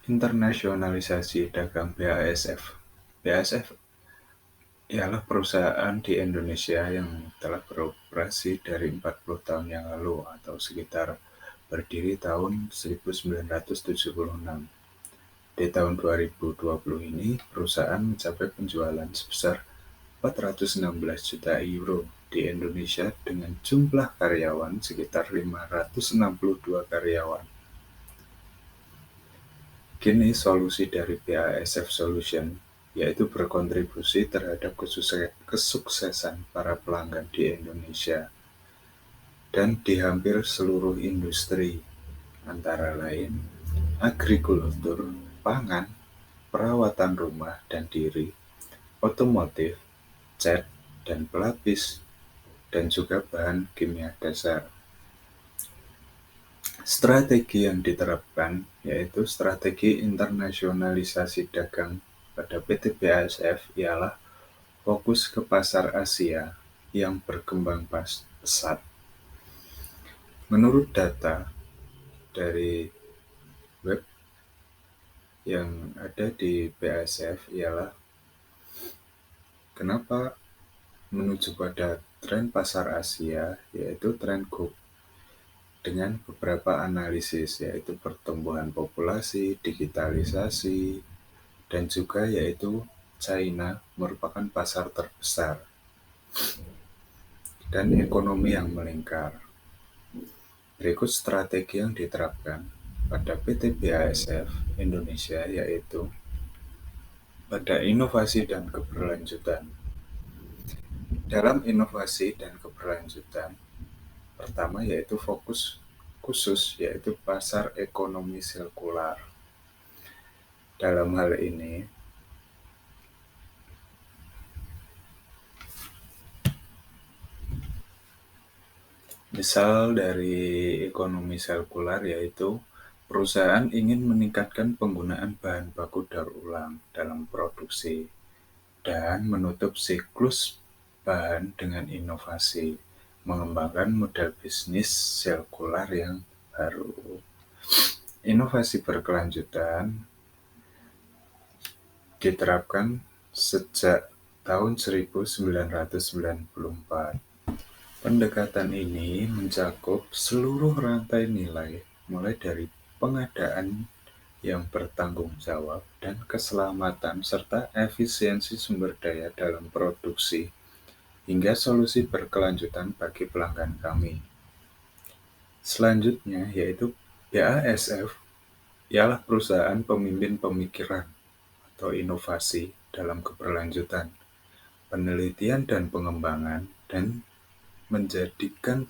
Internasionalisasi dagang BASF. BASF ialah perusahaan di Indonesia yang telah beroperasi dari 40 tahun yang lalu atau sekitar berdiri tahun 1976. Di tahun 2020 ini, perusahaan mencapai penjualan sebesar 416 juta euro di Indonesia dengan jumlah karyawan sekitar 562 karyawan. Kini solusi dari BASF Solution yaitu berkontribusi terhadap kesuksesan para pelanggan di Indonesia dan di hampir seluruh industri, antara lain agrikultur, pangan, perawatan rumah dan diri, otomotif, cat dan pelapis, dan juga bahan kimia dasar. Strategi yang diterapkan yaitu strategi internasionalisasi dagang pada PT BASF ialah fokus ke pasar Asia yang berkembang pesat. Menurut data dari web yang ada di BASF ialah kenapa menuju pada tren pasar Asia yaitu tren GOP dengan beberapa analisis yaitu pertumbuhan populasi, digitalisasi, dan juga yaitu China merupakan pasar terbesar dan ekonomi yang melingkar. Berikut strategi yang diterapkan pada PT BASF Indonesia yaitu pada inovasi dan keberlanjutan. Dalam inovasi dan keberlanjutan, pertama yaitu fokus khusus yaitu pasar ekonomi sirkular. Dalam hal ini, misal dari ekonomi sirkular yaitu perusahaan ingin meningkatkan penggunaan bahan baku daur ulang dalam produksi dan menutup siklus bahan dengan inovasi, mengembangkan model bisnis sirkular yang baru. Inovasi berkelanjutan diterapkan sejak tahun 1994. Pendekatan ini mencakup seluruh rantai nilai, mulai dari pengadaan yang bertanggung jawab dan keselamatan serta efisiensi sumber daya dalam produksi, hingga solusi berkelanjutan bagi pelanggan kami. Selanjutnya yaitu BASF ialah perusahaan pemimpin pemikiran atau inovasi dalam keberlanjutan, penelitian dan pengembangan, dan menjadikan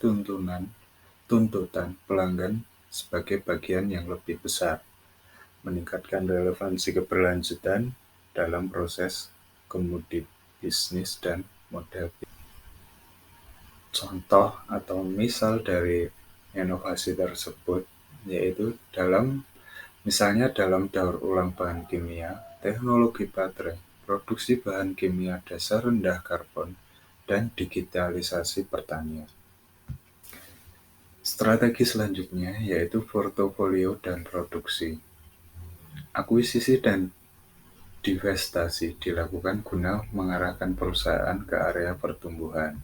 tuntutan pelanggan sebagai bagian yang lebih besar, meningkatkan relevansi keberlanjutan dalam proses kemudi bisnis dan model. Contoh atau misal dari inovasi tersebut yaitu misalnya dalam daur ulang bahan kimia, teknologi baterai, produksi bahan kimia dasar rendah karbon, dan digitalisasi pertanian. Strategi selanjutnya yaitu portofolio dan produksi. Akuisisi dan divestasi dilakukan guna mengarahkan perusahaan ke area pertumbuhan.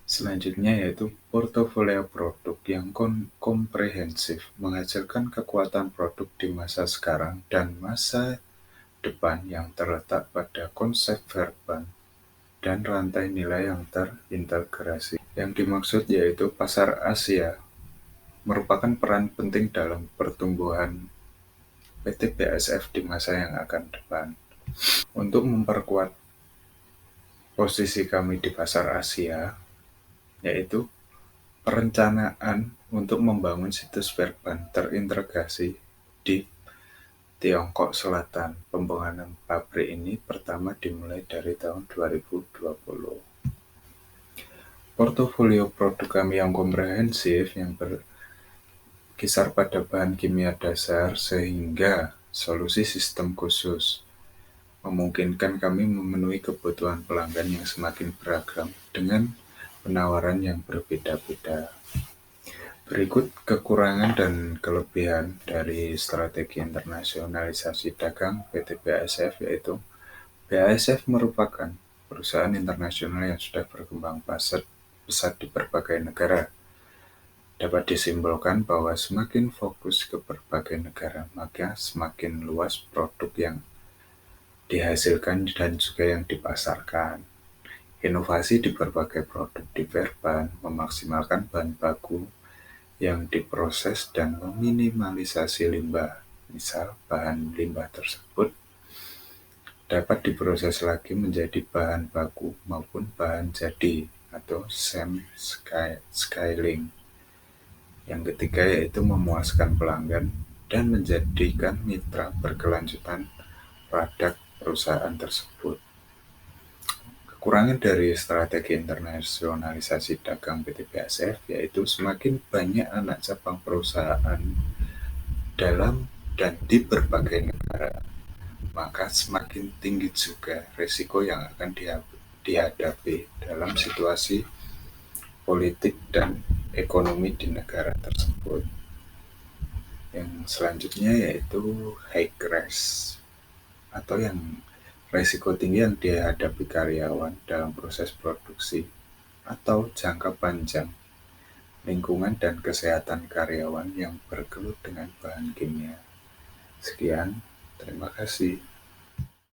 Selanjutnya yaitu portofolio produk yang komprehensif, menghasilkan kekuatan produk di masa sekarang dan masa depan yang terletak pada konsep verbal dan rantai nilai yang terintegrasi. Yang dimaksud yaitu pasar Asia merupakan peran penting dalam pertumbuhan PT BASF di masa yang akan depan. Untuk memperkuat posisi kami di pasar Asia, yaitu perencanaan untuk membangun situs verban terintegrasi di Tiongkok Selatan. Pembangunan pabrik ini pertama dimulai dari tahun 2020. Portofolio produk kami yang komprehensif yang berkisar pada bahan kimia dasar sehingga solusi sistem khusus memungkinkan kami memenuhi kebutuhan pelanggan yang semakin beragam dengan penawaran yang berbeda-beda. Berikut kekurangan dan kelebihan dari strategi internasionalisasi dagang PT BASF, yaitu BASF merupakan perusahaan internasional yang sudah berkembang pesat di berbagai negara. Dapat disimpulkan bahwa semakin fokus ke berbagai negara, maka semakin luas produk yang dihasilkan dan juga yang dipasarkan. Inovasi di berbagai produk development memaksimalkan bahan baku yang diproses dan meminimalisasi limbah. Misal, bahan limbah tersebut dapat diproses lagi menjadi bahan baku maupun bahan jadi atau scaling. Yang ketiga yaitu memuaskan pelanggan dan menjadikan mitra berkelanjutan produk perusahaan tersebut. Kekurangan dari strategi internasionalisasi dagang PT BASF yaitu semakin banyak anak cabang perusahaan dalam dan di berbagai negara, maka semakin tinggi juga risiko yang akan dihadapi dalam situasi politik dan ekonomi di negara tersebut. Yang selanjutnya yaitu high risk atau yang risiko tinggi yang dihadapi karyawan dalam proses produksi atau jangka panjang, lingkungan dan kesehatan karyawan yang bergelut dengan bahan kimia. Sekian, terima kasih.